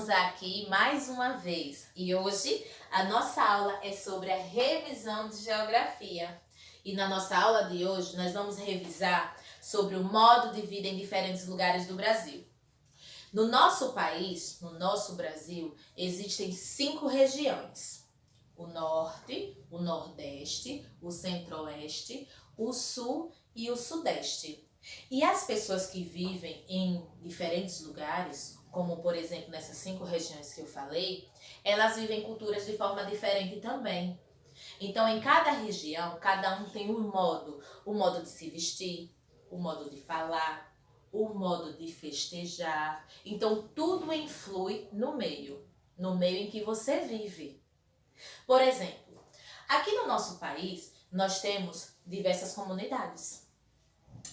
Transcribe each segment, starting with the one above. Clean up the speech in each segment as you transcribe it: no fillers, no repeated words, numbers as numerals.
Estamos aqui mais uma vez e hoje a nossa aula é sobre a revisão de geografia. E na nossa aula de hoje nós vamos revisar sobre o modo de vida em diferentes lugares do Brasil. No nosso país, no nosso Brasil, existem 5 regiões: o Norte, o Nordeste, o Centro-Oeste, o Sul e o Sudeste. E as pessoas que vivem em diferentes lugares, como por exemplo nessas 5 regiões que eu falei, elas vivem culturas de forma diferente também. Então em cada região, cada um tem o modo de se vestir, o modo de falar, o modo de festejar. Então tudo influi no meio em que você vive. Por exemplo, aqui no nosso país nós temos diversas comunidades.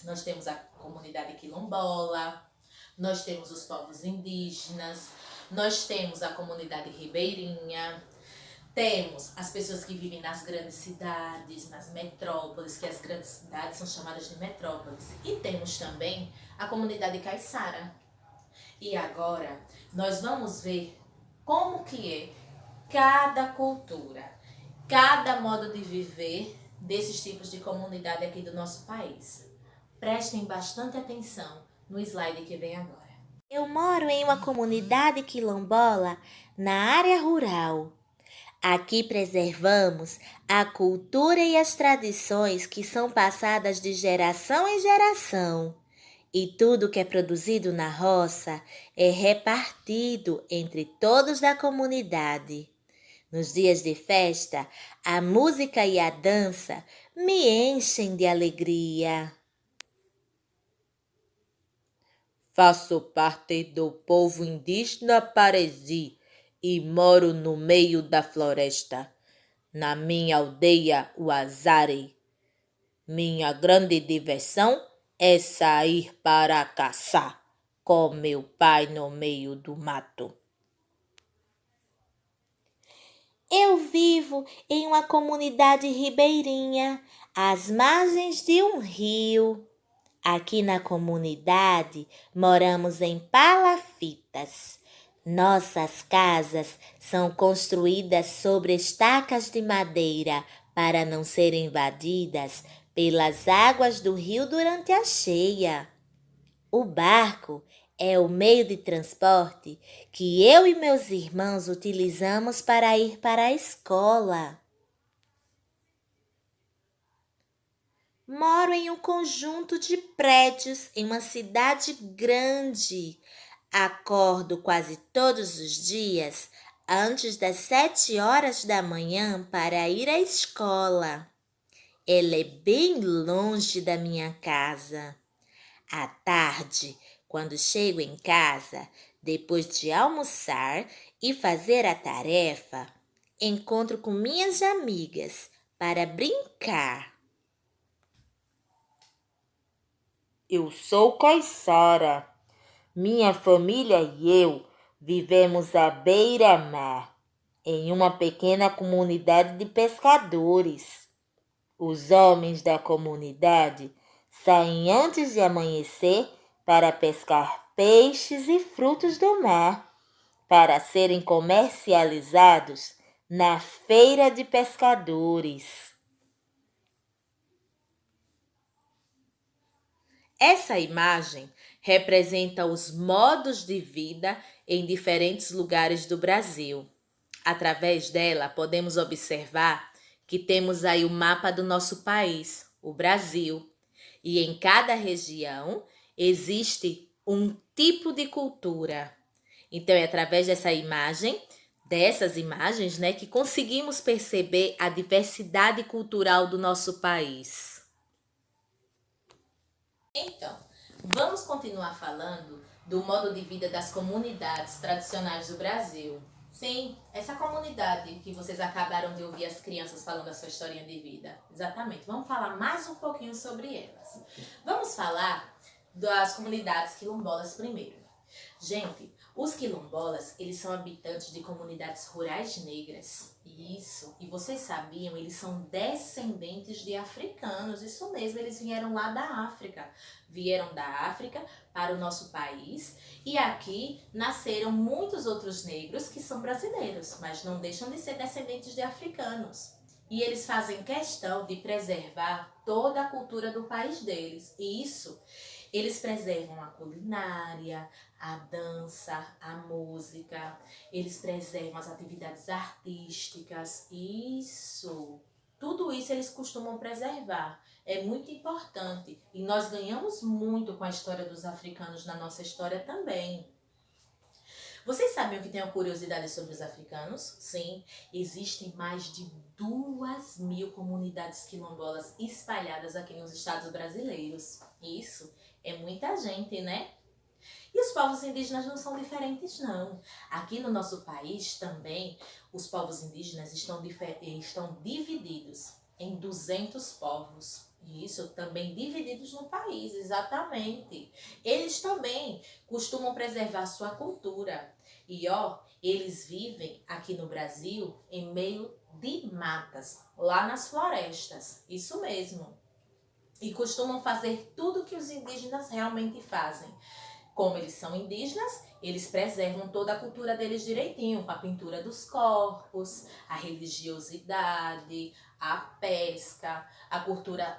Nós temos a comunidade quilombola, nós temos os povos indígenas, nós temos a comunidade ribeirinha, temos as pessoas que vivem nas grandes cidades, nas metrópoles, que as grandes cidades são chamadas de metrópoles. E temos também a comunidade caiçara. E agora nós vamos ver como que é cada cultura, cada modo de viver desses tipos de comunidade aqui do nosso país. Prestem bastante atenção no slide que vem agora. Eu moro em uma comunidade quilombola na área rural. Aqui preservamos a cultura e as tradições que são passadas de geração em geração. E tudo que é produzido na roça é repartido entre todos da comunidade. Nos dias de festa, a música e a dança me enchem de alegria. Faço parte do povo indígena Paresi e moro no meio da floresta, na minha aldeia Uazari. Minha grande diversão é sair para caçar com meu pai no meio do mato. Eu vivo em uma comunidade ribeirinha, às margens de um rio. Aqui na comunidade moramos em palafitas. Nossas casas são construídas sobre estacas de madeira para não serem invadidas pelas águas do rio durante a cheia. O barco é o meio de transporte que eu e meus irmãos utilizamos para ir para a escola. Moro em um conjunto de prédios em uma cidade grande. Acordo quase todos os dias antes das 7 horas da manhã para ir à escola. Ela é bem longe da minha casa. À tarde, quando chego em casa, depois de almoçar e fazer a tarefa, encontro com minhas amigas para brincar. Eu sou caiçara. Minha família e eu vivemos à beira-mar, em uma pequena comunidade de pescadores. Os homens da comunidade saem antes de amanhecer para pescar peixes e frutos do mar, para serem comercializados na feira de pescadores. Essa imagem representa os modos de vida em diferentes lugares do Brasil. Através dela, podemos observar que temos aí o mapa do nosso país, o Brasil. E em cada região existe um tipo de cultura. Então, é através dessas imagens, que conseguimos perceber a diversidade cultural do nosso país. Então, vamos continuar falando do modo de vida das comunidades tradicionais do Brasil. Sim, essa comunidade que vocês acabaram de ouvir as crianças falando a sua historinha de vida. Exatamente, vamos falar mais um pouquinho sobre elas. Vamos falar das comunidades quilombolas primeiro. Gente, Os quilombolas, eles são habitantes de comunidades rurais negras. Isso. E vocês sabiam, eles são descendentes de africanos. Isso mesmo, eles vieram lá da África. Vieram da África para o nosso país e aqui nasceram muitos outros negros que são brasileiros, mas não deixam de ser descendentes de africanos. E eles fazem questão de preservar toda a cultura do país deles. E isso, eles preservam a culinária, a dança, a música, eles preservam as atividades artísticas. Isso, tudo isso eles costumam preservar. É muito importante. E nós ganhamos muito com a história dos africanos na nossa história também. Vocês sabiam que tenho curiosidade sobre os africanos? Sim, existem mais de 2.000 comunidades quilombolas espalhadas aqui nos estados brasileiros. Isso é muita gente, né? E os povos indígenas não são diferentes, não. Aqui no nosso país também, os povos indígenas estão divididos em 200 povos. Isso, também divididos no país, exatamente. Eles também costumam preservar sua cultura. E eles vivem aqui no Brasil em meio de matas, lá nas florestas. Isso mesmo. E costumam fazer tudo que os indígenas realmente fazem. Como eles são indígenas, eles preservam toda a cultura deles direitinho, com a pintura dos corpos, a religiosidade, a pesca, a cultura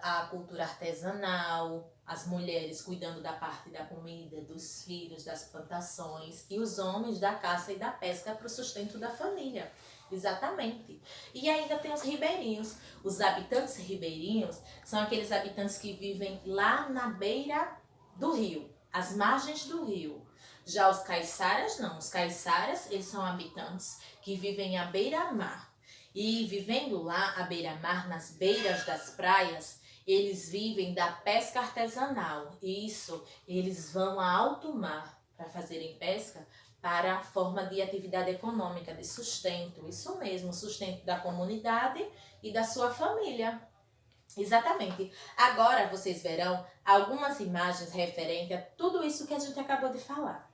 artesanal, as mulheres cuidando da parte da comida, dos filhos, das plantações, e os homens da caça e da pesca para o sustento da família. Exatamente. E ainda tem os ribeirinhos. Os habitantes ribeirinhos são aqueles habitantes que vivem lá na beira do rio, às margens do rio. Já os caiçaras não. Os caiçaras, eles são habitantes que vivem à beira-mar. E vivendo lá à beira-mar, nas beiras das praias, eles vivem da pesca artesanal. Isso, eles vão a alto mar para fazerem pesca para a forma de atividade econômica, de sustento. Isso mesmo, sustento da comunidade e da sua família. Exatamente. Agora vocês verão algumas imagens referentes a tudo isso que a gente acabou de falar.